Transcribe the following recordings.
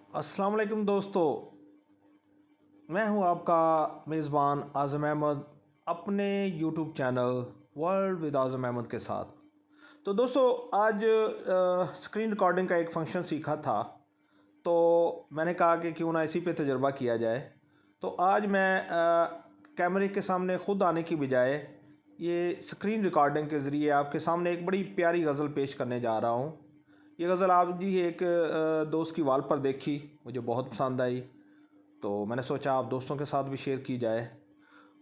अस्सलाम वालेकुम दोस्तों, मैं हूं आपका मेज़बान आज़म अहमद अपने यूट्यूब चैनल वर्ल्ड विद आज़म अहमद के साथ। तो दोस्तों आज स्क्रीन रिकॉर्डिंग का एक फ़ंक्शन सीखा था, तो मैंने कहा कि क्यों ना इसी पे तजुर्बा किया जाए। तो आज मैं कैमरे के सामने ख़ुद आने की बजाय ये स्क्रीन रिकॉर्डिंग के ज़रिए आपके सामने एक बड़ी प्यारी गज़ल पेश करने जा रहा हूँ। ये गज़ल आप जी एक दोस्त की वाल पर देखी, मुझे बहुत पसंद आई, तो मैंने सोचा आप दोस्तों के साथ भी शेयर की जाए।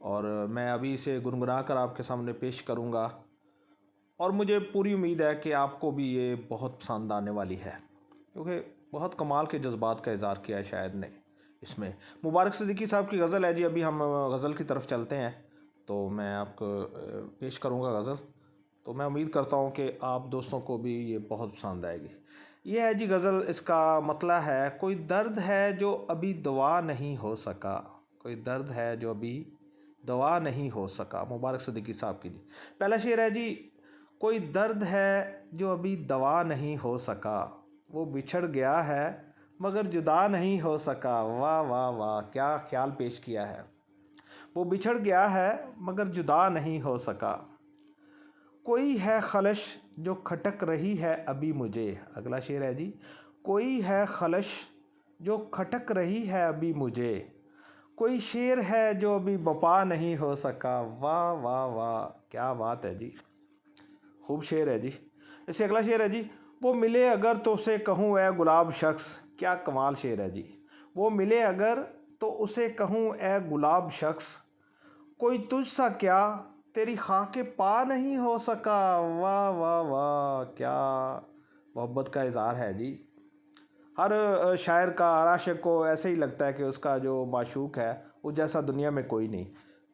और मैं अभी इसे गुनगुना कर आपके सामने पेश करूँगा और मुझे पूरी उम्मीद है कि आपको भी ये बहुत पसंद आने वाली है, क्योंकि बहुत कमाल के जज्बात का इज़हार किया है शायर ने इसमें। मुबारक सिद्दीकी साहब की गज़ल है जी। अभी हम गज़ल की तरफ चलते हैं, तो मैं आपको पेश करूँगा गज़ल। तो मैं उम्मीद करता हूँ कि आप दोस्तों को भी ये बहुत पसंद आएगी। ये है जी गज़ल, इसका मतलब है कोई दर्द है जो अभी दवा नहीं हो सका। कोई दर्द है जो अभी दवा नहीं हो सका। मुबारक सिद्दीकी साहब की जी। पहला शेर है जी, कोई दर्द है जो अभी दवा नहीं हो सका, वो बिछड़ गया है मगर जुदा नहीं हो सका। वाह वाह वाह, क्या ख्याल पेश किया है। वो बिछड़ गया है मगर जुदा नहीं हो सका। कोई है खलश जो खटक रही है अभी मुझे। अगला शेर है जी, कोई है खलश जो खटक रही है अभी मुझे। कोई शेर है जो अभी बपा नहीं हो सका। वाह वाह वाह, क्या बात है जी, खूब शेर है जी। इससे अगला शेर है जी, वो मिले अगर तो उसे कहूँ ए गुलाब शख्स। क्या कमाल शेर है जी। वो मिले अगर तो उसे कहूँ ए गुलाब शख्स, कोई तुझसा क्या तेरी खाके पा नहीं हो सका। वाह वाह वाह, क्या मोहब्बत का इज़हार है जी। हर शायर का, हर आशिक को ऐसे ही लगता है कि उसका जो माशूक है वो जैसा दुनिया में कोई नहीं,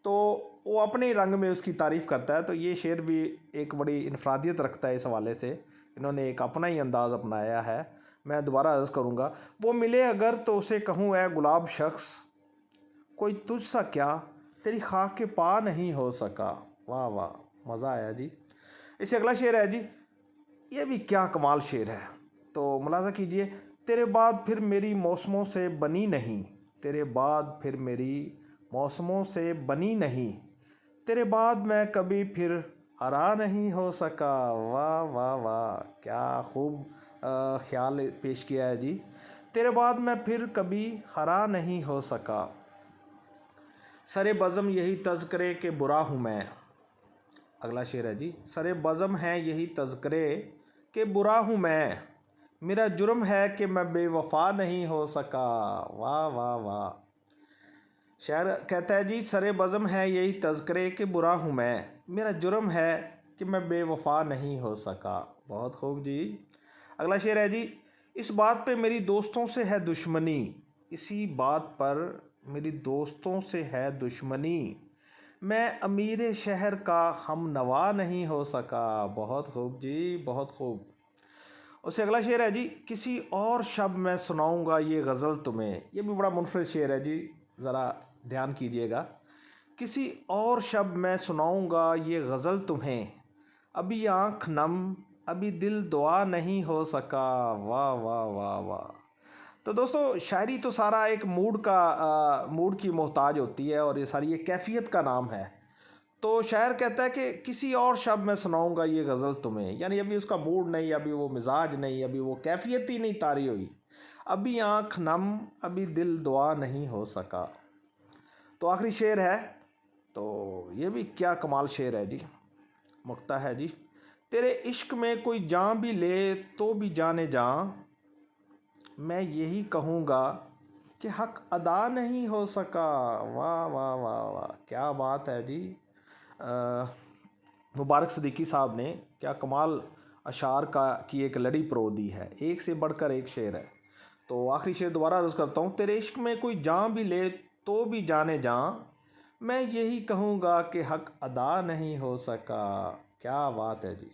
तो वो अपने रंग में उसकी तारीफ़ करता है। तो ये शेर भी एक बड़ी इनफरादियत रखता है। इस हवाले से इन्होंने एक अपना ही अंदाज़ अपनाया है। मैं दोबारा अर्ज़ करूँगा, वो मिले अगर तो उसे कहूँ ए गुलाब शख्स, कोई तुझसा क्या तेरी खाक के पा नहीं हो सका। वाह वाह, मज़ा आया जी। इससे अगला शेर है जी, ये भी क्या कमाल शेर है। तो मुलाज़ा कीजिए, तेरे बाद फिर मेरी मौसमों से बनी नहीं। तेरे बाद फिर मेरी मौसमों से बनी नहीं। तेरे बाद मैं कभी फिर हरा नहीं हो सका। वाह वाह वाह, क्या खूब ख्याल पेश किया है जी। तेरे बाद मैं फिर कभी हरा नहीं हो सका। सरे बज़म यही तज़किरे के बुरा हूँ मैं। अगला शेर है जी, सरे बज़म है यही तज़किरे के बुरा हूँ मैं। मेरा जुर्म है कि मैं बेवफ़ा नहीं हो सका। वाह वाह वाह, शायर कहता है जी, सरे बज़म है यही तज़किरे के बुरा हूँ मैं। मेरा जुर्म है कि मैं बेवफ़ा नहीं हो सका। बहुत खूब जी। अगला शेर है जी, इस बात पे मेरी दोस्तों से है दुश्मनी। इसी बात पर मेरी दोस्तों से है दुश्मनी। मैं अमीर शहर का हम नवा नहीं हो सका। बहुत खूब जी, बहुत खूब। उससे अगला शेर है जी, किसी और शब मैं सुनाऊंगा ये गज़ल तुम्हें। ये भी बड़ा मुनफरिद शेर है जी, ज़रा ध्यान कीजिएगा। किसी और शब मैं सुनाऊंगा ये गज़ल तुम्हें, अभी आँख नम अभी दिल दुआ नहीं हो सका। वाह वाह वाह वाह। तो दोस्तों, शायरी तो सारा एक मूड की मोहताज होती है, और ये सारी एक कैफियत का नाम है। तो शायर कहता है कि किसी और शब में सुनाऊंगा ये गज़ल तुम्हें, यानी अभी उसका मूड नहीं, अभी वो मिजाज नहीं, अभी वो कैफियत ही नहीं तारी हुई। अभी आँख नम अभी दिल दुआ नहीं हो सका। तो आखिरी शेर है, तो ये भी क्या कमाल शेर है जी। मुक्ता है जी, तेरे इश्क में कोई जान भी ले तो भी जाने जान, मैं यही कहूँगा कि हक अदा नहीं हो सका। वाह वाह वाह वाह, क्या बात है जी। मुबारक सिद्दीकी साहब ने क्या कमाल अशार की एक लड़ी परो दी है, एक से बढ़कर एक शेर है। तो आखिरी शेर दोबारा अर्ज़ करता हूँ, तेरे इश्क में कोई जान भी ले तो भी जाने जान, मैं यही कहूँगा कि हक अदा नहीं हो सका। क्या बात है जी।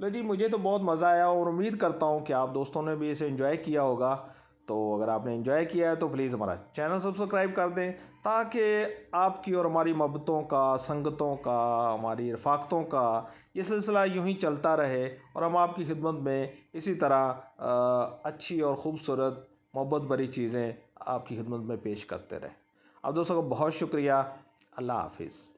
लो जी, मुझे तो बहुत मज़ा आया और उम्मीद करता हूँ कि आप दोस्तों ने भी इसे एंजॉय किया होगा। तो अगर आपने एंजॉय किया है तो प्लीज़ हमारा चैनल सब्सक्राइब कर दें, ताकि आपकी और हमारी मोहब्बतों का, संगतों का, हमारी रफ़ाकतों का ये सिलसिला यूँ ही चलता रहे, और हम आपकी खिदमत में इसी तरह अच्छी और ख़ूबसूरत محبت بھری چیزیں آپ کی خدمت میں پیش کرتے رہیں. اب دوستوں کا بہت شکریہ. اللہ حافظ.